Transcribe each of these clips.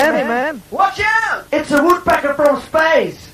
Hey man, watch out! It's a woodpecker from space!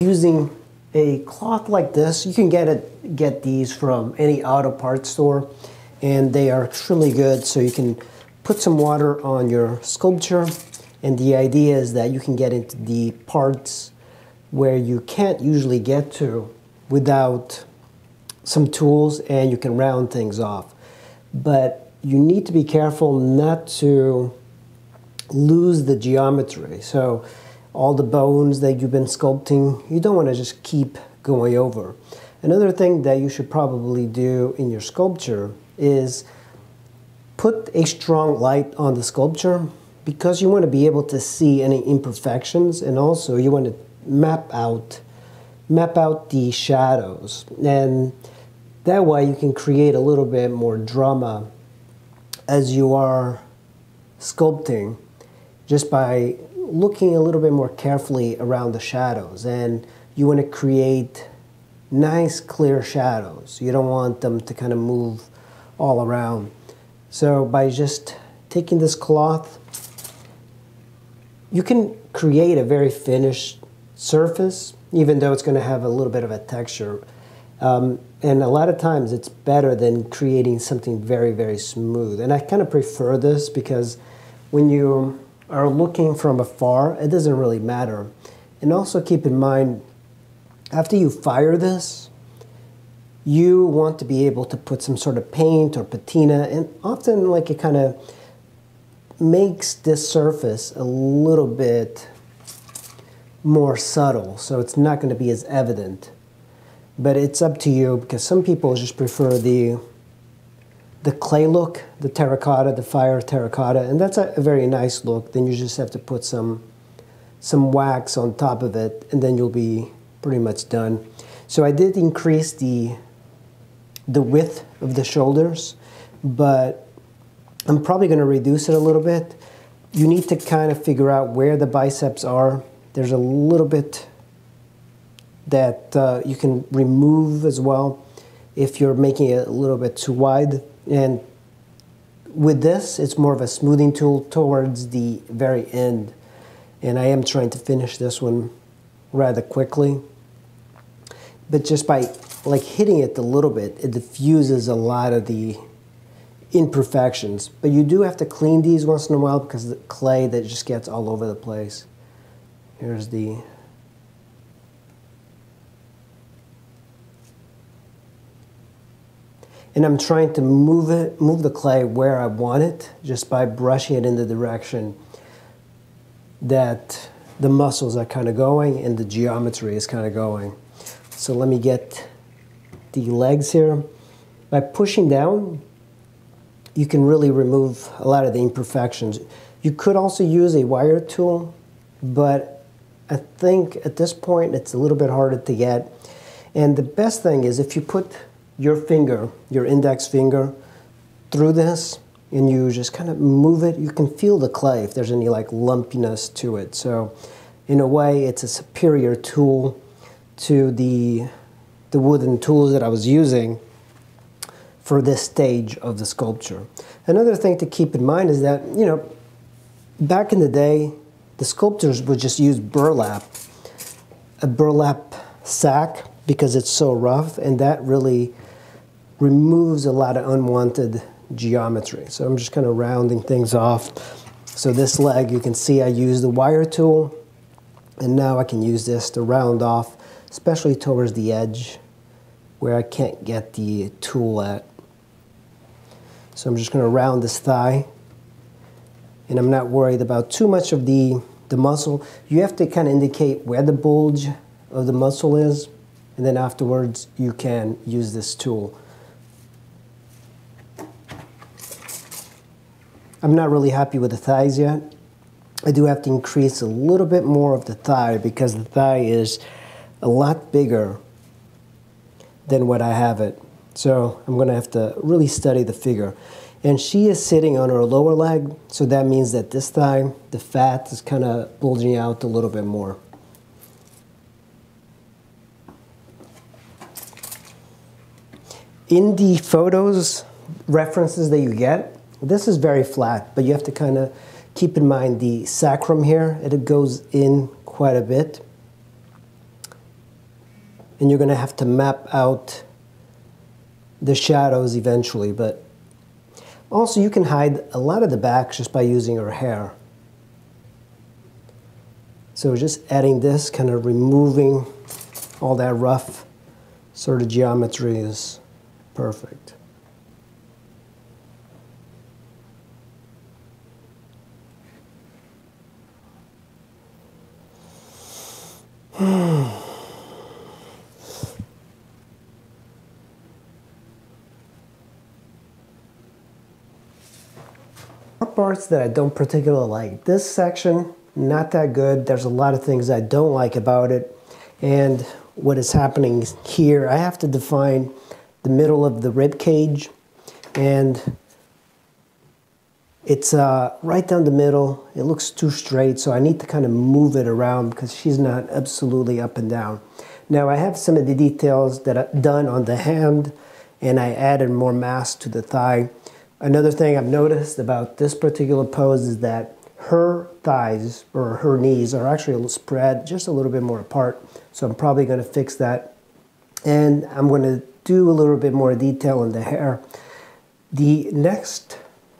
Using a cloth like this, you can get these from any auto parts store, and they are extremely good. So you can put some water on your sculpture, and the idea is that you can get into the parts where you can't usually get to without some tools, and you can round things off. But you need to be careful not to lose the geometry. So all the bones that you've been sculpting, you don't want to just keep going over. Another thing that you should probably do in your sculpture is put a strong light on the sculpture, because you want to be able to see any imperfections, and also you want to map out the shadows, and that way you can create a little bit more drama as you are sculpting, just by looking a little bit more carefully around the shadows. And you want to create nice clear shadows. You don't want them to kind of move all around. So by just taking this cloth, you can create a very finished surface, even though it's going to have a little bit of a texture. And a lot of times it's better than creating something very, very smooth. And I kind of prefer this because when you are looking from afar, it doesn't really matter. And also keep in mind, after you fire this, you want to be able to put some sort of paint or patina, and often like it kind of makes this surface a little bit more subtle, so it's not going to be as evident. But it's up to you, because some people just prefer the clay look, the terracotta, the fire terracotta, and that's a very nice look. Then you just have to put some wax on top of it, and then you'll be pretty much done. So I did increase the width of the shoulders, but I'm probably going to reduce it a little bit. You need to kind of figure out where the biceps are. There's a little bit that you can remove as well if you're making it a little bit too wide. And with this, it's more of a smoothing tool towards the very end. And I am trying to finish this one rather quickly. But just by like hitting it a little bit, it diffuses a lot of the imperfections. But you do have to clean these once in a while because the clay that just gets all over the place. Here's the... And I'm trying to move the clay where I want it, just by brushing it in the direction that the muscles are kind of going and the geometry is kind of going. So let me get the legs here. By pushing down, you can really remove a lot of the imperfections. You could also use a wire tool, but I think at this point it's a little bit harder to get. And the best thing is if you put your finger, your index finger, through this and you just kind of move it, you can feel the clay if there's any like lumpiness to it. So in a way, it's a superior tool to the wooden tools that I was using for this stage of the sculpture. Another thing to keep in mind is that, you know, back in the day, the sculptors would just use burlap, a burlap sack, because it's so rough, and that really removes a lot of unwanted geometry. So I'm just kind of rounding things off. So this leg, you can see I used the wire tool, and now I can use this to round off, especially towards the edge where I can't get the tool at. So I'm just going to round this thigh, and I'm not worried about too much of the muscle. You have to kind of indicate where the bulge of the muscle is, and then afterwards you can use this tool. I'm not really happy with the thighs yet. I do have to increase a little bit more of the thigh because the thigh is a lot bigger than what I have it. So I'm going to have to really study the figure. And she is sitting on her lower leg, so that means that this thigh, the fat is kind of bulging out a little bit more. In the photos, references that you get, this is very flat, but you have to kind of keep in mind the sacrum here. It goes in quite a bit. And you're going to have to map out the shadows eventually, but also you can hide a lot of the back just by using her hair. So just adding this, kind of removing all that rough sort of geometry is perfect. Parts that I don't particularly like. This section, not that good. There's a lot of things I don't like about it. And what is happening here, I have to define the middle of the rib cage, and it's right down the middle. It looks too straight, so I need to kind of move it around because she's not absolutely up and down. Now I have some of the details that I've done on the hand, and I added more mass to the thigh. Another thing I've noticed about this particular pose is that her thighs, or her knees, are actually spread just a little bit more apart. So I'm probably going to fix that. And I'm going to do a little bit more detail in the hair. The next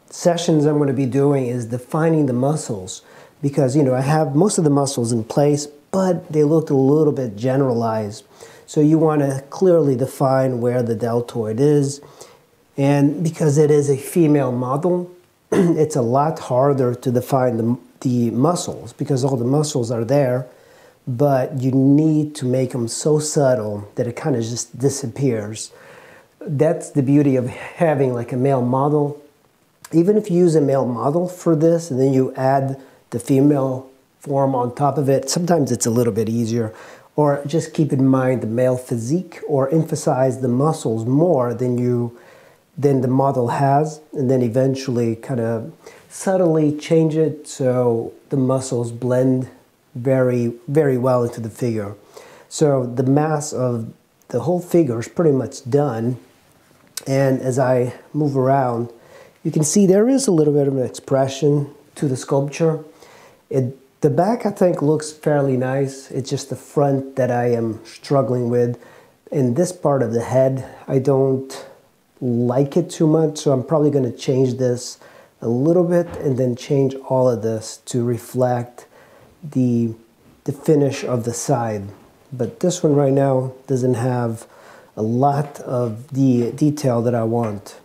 sessions I'm going to be doing is defining the muscles. Because, you know, I have most of the muscles in place, but they look a little bit generalized. So you want to clearly define where the deltoid is. And because it is a female model, it's a lot harder to define the muscles because all the muscles are there, but you need to make them so subtle that it kind of just disappears. That's the beauty of having like a male model. Even if you use a male model for this and then you add the female form on top of it, sometimes it's a little bit easier. Or just keep in mind the male physique or emphasize the muscles more than the model has, and then eventually kind of subtly change it so the muscles blend very, very well into the figure. So the mass of the whole figure is pretty much done. And as I move around, you can see there is a little bit of an expression to the sculpture. The back, I think, looks fairly nice. It's just the front that I am struggling with. In this part of the head, I don't like it too much, so I'm probably going to change this a little bit and then change all of this to reflect the finish of the side. But this one right now doesn't have a lot of the detail that I want.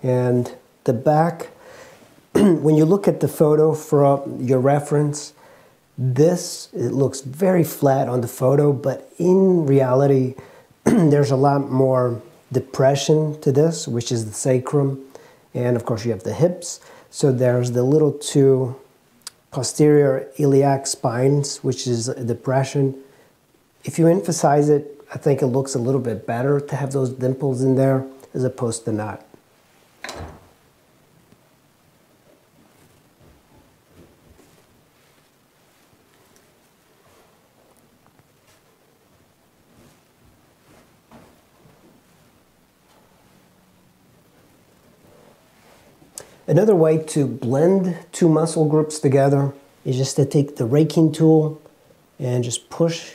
And the back, when you look at the photo from your reference, it looks very flat on the photo, but in reality, there's a lot more depression to this, which is the sacrum. And of course you have the hips. So there's the little two posterior iliac spines, which is a depression. If you emphasize it, I think it looks a little bit better to have those dimples in there as opposed to not. Another way to blend two muscle groups together is just to take the raking tool and just push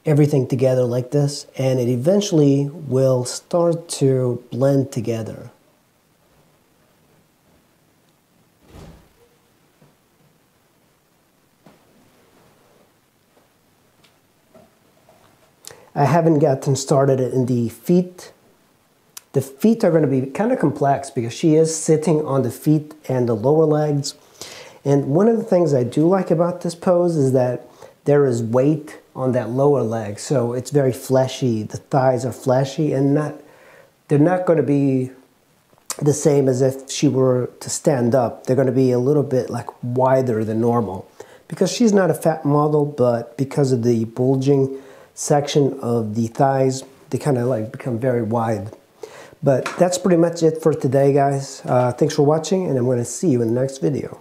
everything together like this, and it eventually will start to blend together. I haven't gotten started in the feet. The feet are going to be kind of complex because she is sitting on the feet and the lower legs. And one of the things I do like about this pose is that there is weight on that lower leg. So it's very fleshy. The thighs are fleshy and they're not going to be the same as if she were to stand up. They're going to be a little bit like wider than normal because she's not a fat model, but because of the bulging section of the thighs, they kind of like become very wide. But that's pretty much it for today, guys. Thanks for watching, and I'm going to see you in the next video.